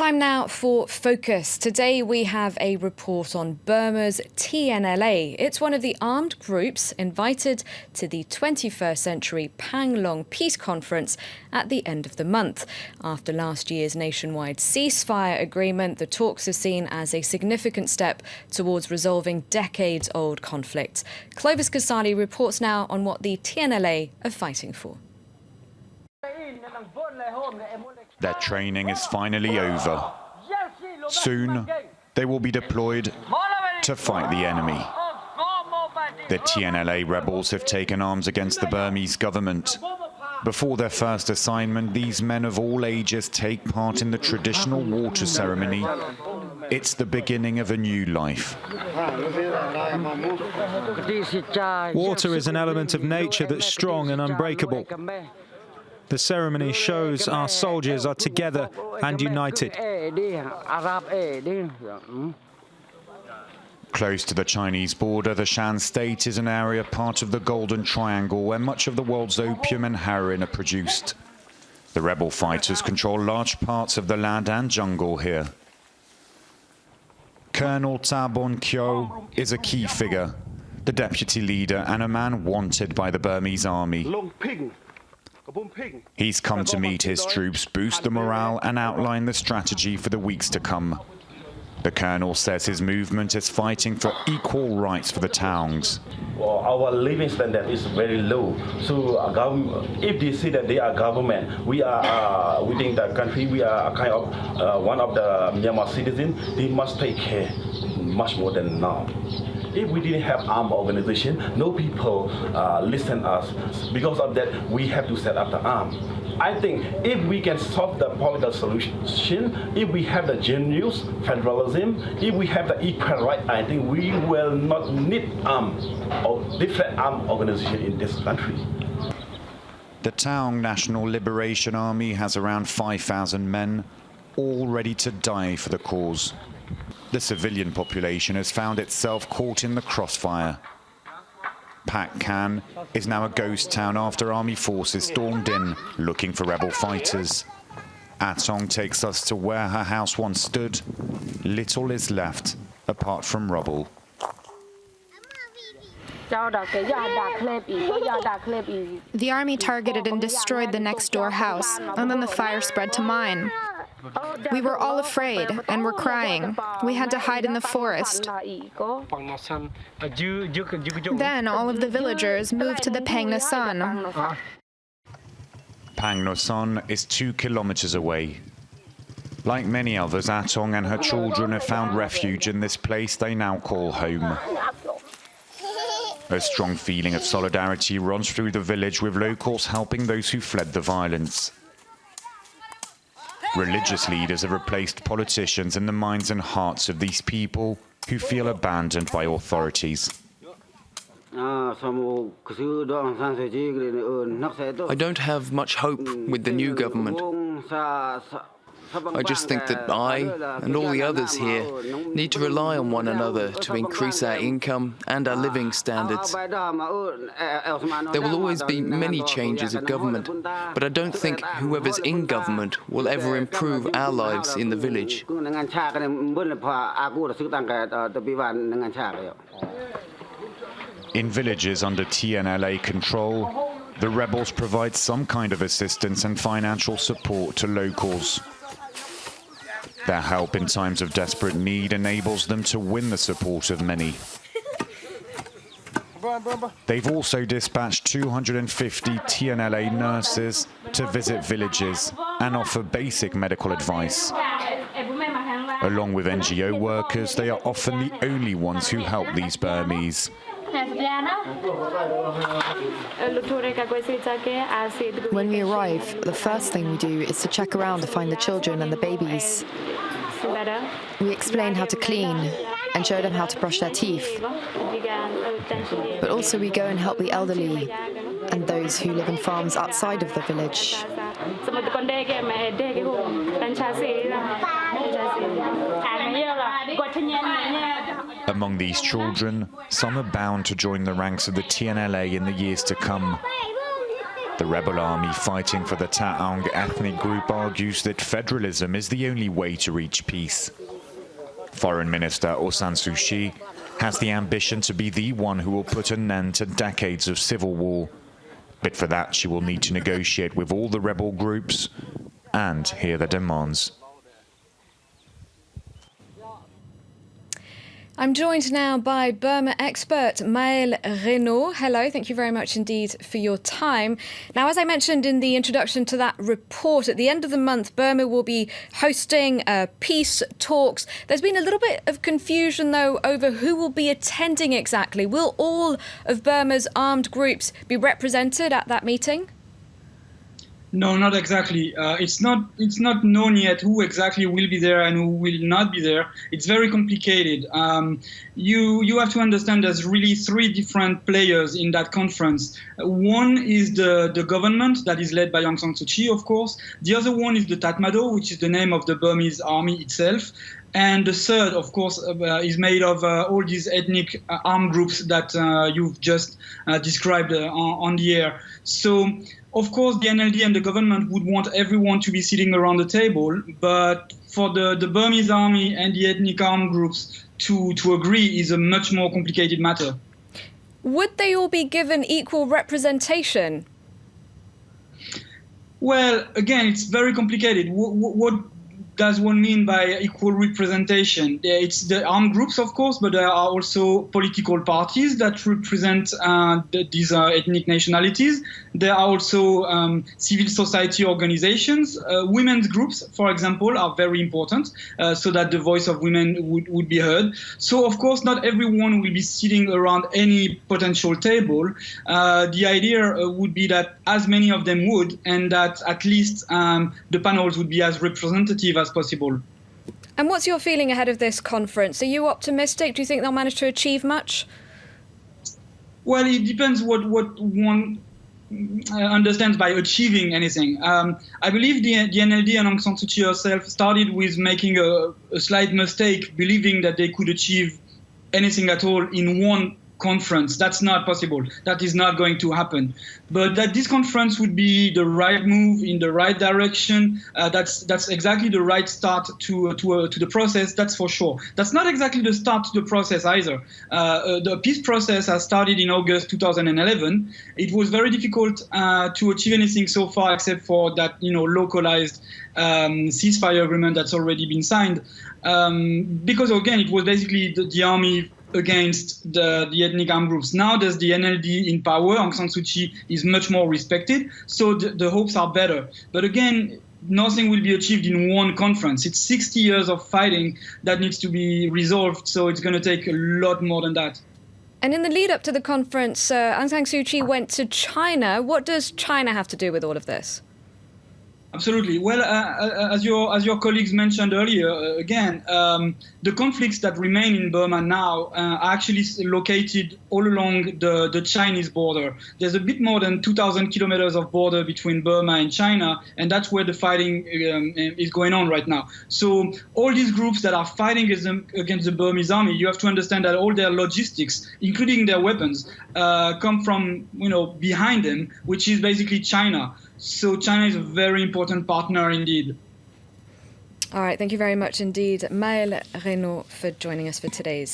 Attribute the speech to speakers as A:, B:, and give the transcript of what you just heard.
A: Time now for Focus. Today we have a report on Burma's TNLA. It's one of the armed groups invited to the 21st Century Panglong Peace Conference at the end of the month. After last year's nationwide ceasefire agreement, the talks are seen as a significant step towards resolving decades-old conflicts. Clovis Kasali reports now on what the TNLA are fighting for.
B: Their training is finally over. Soon, they will be deployed to fight the enemy. The TNLA rebels have taken arms against the Burmese government. Before their first assignment, these men of all ages take part in the traditional water ceremony. It's the beginning of a new life.
C: Water is an element of nature that's strong and unbreakable. The ceremony shows our soldiers are together and united.
B: Close to the Chinese border, the Shan State is an area part of the Golden Triangle where much of the world's opium and heroin are produced. The rebel fighters control large parts of the land and jungle here. Colonel Tabon Kyo is a key figure, the deputy leader and a man wanted by the Burmese army. He's come to meet his troops, boost the morale and outline the strategy for the weeks to come. The colonel says his movement is fighting for equal rights for the Taungs.
D: Well, our living standard is very low. So if they say that they are government, we are within the country, we are kind of one of the Myanmar citizens, they must take care much more than now. If we didn't have armed organization, no people listen us. Because of that, we have to set up the arm. I think if we can solve the political solution, if we have the genuine federalism, if we have the equal right, I think we will not need or different armed organization in this country.
B: The Taung National Liberation Army has around 5,000 men, all ready to die for the cause. The civilian population has found itself caught in the crossfire. Pak Khan is now a ghost town after army forces stormed in looking for rebel fighters. Atong takes us to where her house once stood. Little is left apart from rubble.
E: The army targeted and destroyed the next door house, and then the fire spread to mine. We were all afraid and were crying. We had to hide in the forest. Then all of the villagers moved to the Phang Nason.
B: Phang Nason is 2 kilometers away. Like many others, Atong and her children have found refuge in this place they now call home. A strong feeling of solidarity runs through the village, with locals helping those who fled the violence. Religious leaders have replaced politicians in the minds and hearts of these people who feel abandoned by authorities.
F: I don't have much hope with the new government. I just think that I and all the others here need to rely on one another to increase our income and our living standards. There will always be many changes of government, but I don't think whoever's in government will ever improve our lives in the village.
B: In villages under TNLA control, the rebels provide some kind of assistance and financial support to locals. Their help in times of desperate need enables them to win the support of many. They've also dispatched 250 TNLA nurses to visit villages and offer basic medical advice. Along with NGO workers, they are often the only ones who help these Burmese.
E: When we arrive, the first thing we do is to check around to find the children and the babies. We explain how to clean and show them how to brush their teeth. But also we go and help the elderly and those who live in farms outside of the village.
B: Among these children, some are bound to join the ranks of the TNLA in the years to come. The rebel army fighting for the Taong ethnic group argues that federalism is the only way to reach peace. Foreign Minister Aung San Suu Kyi has the ambition to be the one who will put an end to decades of civil war. But for that, she will need to negotiate with all the rebel groups and hear their demands.
A: I'm joined now by Burma expert Maëlle Reynaud. Hello, thank you very much indeed for your time. Now, as I mentioned in the introduction to that report, at the end of the month, Burma will be hosting peace talks. There's been a little bit of confusion, though, over who will be attending exactly. Will all of Burma's armed groups be represented at that meeting?
G: No, not exactly. It's not known yet who exactly will be there and who will not be there. It's very complicated. You have to understand there's really three different players in that conference. One is the government that is led by Aung San Suu Kyi, of course. The other one is the Tatmadaw, which is the name of the Burmese army itself. And the third, of course, is made of all these ethnic armed groups that you've just described on the air. So, of course, the NLD and the government would want everyone to be sitting around the table, but for the Burmese army and the ethnic armed groups to agree is a much more complicated matter.
A: Would they all be given equal representation?
G: Well, again, it's very complicated. What does one mean by equal representation? It's the armed groups, of course, but there are also political parties that represent these ethnic nationalities. There are also civil society organizations. Women's groups, for example, are very important so that the voice of women would be heard. So, of course, not everyone will be sitting around any potential table. The idea would be that as many of them would, and that at least the panels would be as representative as possible.
A: And what's your feeling ahead of this conference? Are you optimistic? Do you think they'll manage to achieve much?
G: Well, it depends what one understands by achieving anything. I believe the NLD and Aung San Suu Kyi herself started with making a slight mistake, believing that they could achieve anything at all in one conference. That's not possible. That is not going to happen. But that this conference would be the right move in the right direction. That's exactly the right start to the process. That's for sure. That's not exactly the start to the process either. The peace process has started in August 2011. It was very difficult to achieve anything so far, except for that localized ceasefire agreement that's already been signed. Because again, it was basically the army against the ethnic armed groups. Now there's the NLD in power. Aung San Suu Kyi is much more respected, so the hopes are better. But again, nothing will be achieved in one conference. It's 60 years of fighting that needs to be resolved, so it's going to take a lot more than that.
A: And in the lead up to the conference, Aung San Suu Kyi went to China. What does China have to do with all of this?
G: Absolutely. Well, as your colleagues mentioned earlier, again, the conflicts that remain in Burma now are actually located all along the Chinese border. There's a bit more than 2,000 kilometers of border between Burma and China, and that's where the fighting is going on right now. So all these groups that are fighting against the Burmese army, you have to understand that all their logistics, including their weapons, come from behind them, which is basically China. So China is a very important partner indeed.
A: All right, thank you very much indeed, Maëlle Reynaud, for joining us for today's